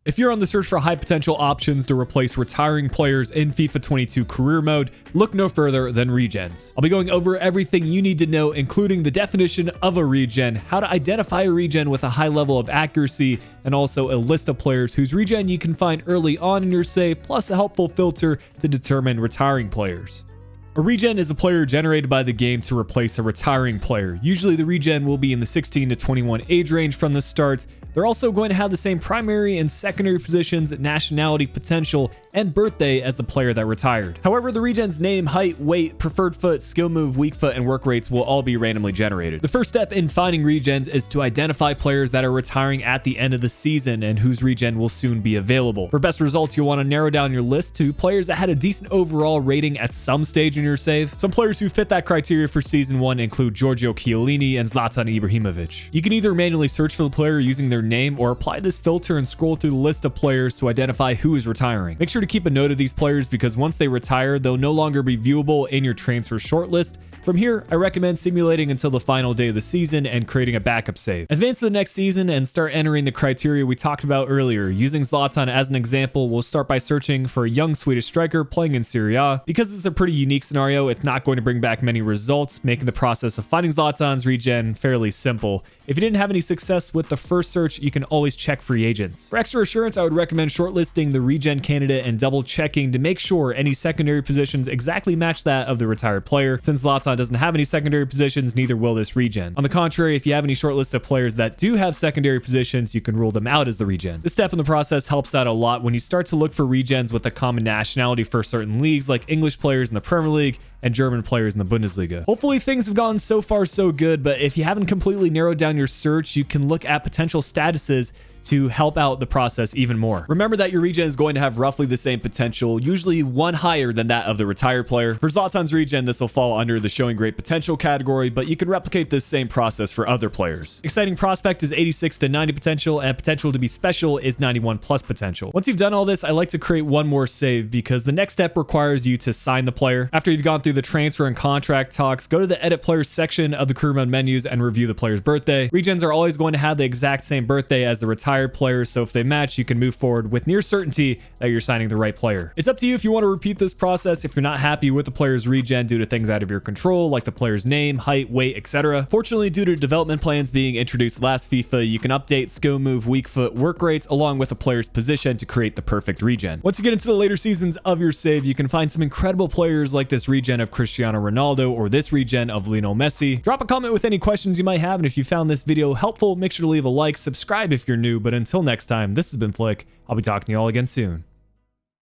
If you're on the search for high potential options to replace retiring players in FIFA 22 career mode, look no further than regens. I'll be going over everything you need to know, including the definition of a regen, how to identify a regen with a high level of accuracy, and also a list of players whose regen you can find early on in your save, plus a helpful filter to determine retiring players. A regen is a player generated by the game to replace a retiring player. Usually the regen will be in the 16 to 21 age range from the start. They're also going to have the same primary and secondary positions, nationality, potential, and birthday as the player that retired. However, the regen's name, height, weight, preferred foot, skill move, weak foot, and work rates will all be randomly generated. The first step in finding regens is to identify players that are retiring at the end of the season and whose regen will soon be available. For best results, you'll want to narrow down your list to players that had a decent overall rating at some stage in your save. Some players who fit that criteria for season 1 include Giorgio Chiellini and Zlatan Ibrahimovic. You can either manually search for the player using their name or apply this filter and scroll through the list of players to identify who is retiring. Make sure to keep a note of these players because once they retire, they'll no longer be viewable in your transfer shortlist. From here, I recommend simulating until the final day of the season and creating a backup save. Advance to the next season and start entering the criteria we talked about earlier. Using Zlatan as an example, we'll start by searching for a young Swedish striker playing in Serie A. Because it's a pretty unique scenario, it's not going to bring back many results, making the process of finding Zlatan's regen fairly simple. If you didn't have any success with the first search, you can always check free agents. For extra assurance, I would recommend shortlisting the regen candidate and double checking to make sure any secondary positions exactly match that of the retired player. Since Zlatan doesn't have any secondary positions, neither will this regen. On the contrary, if you have any shortlists of players that do have secondary positions, you can rule them out as the regen. This step in the process helps out a lot when you start to look for regens with a common nationality for certain leagues like English players in the Premier League and German players in the Bundesliga. Hopefully things have gone so far so good, but if you haven't completely narrowed down your search, you can look at potential statuses to help out the process even more. Remember that your regen is going to have roughly the same potential, usually one higher than that of the retired player. For Zlatan's regen, this will fall under the showing great potential category, but you can replicate this same process for other players. Exciting prospect is 86 to 90 potential, and potential to be special is 91 plus potential. Once you've done all this, I like to create one more save because the next step requires you to sign the player. After you've gone through the transfer and contract talks, go to the edit players section of the career mode menus and review the player's birthday. Regens are always going to have the exact same birthday as the retired players, so if they match, you can move forward with near certainty that you're signing the right player. It's up to you if you want to repeat this process if you're not happy with the player's regen due to things out of your control, like the player's name, height, weight, etc. Fortunately, due to development plans being introduced last FIFA, you can update skill move, weak foot, work rates, along with the player's position to create the perfect regen. Once you get into the later seasons of your save, you can find some incredible players like this regen of Cristiano Ronaldo or this regen of Lionel Messi. Drop a comment with any questions you might have, and if you found this video helpful, make sure to leave a like, subscribe if you're new, but until next time, this has been Flick. I'll be talking to you all again soon.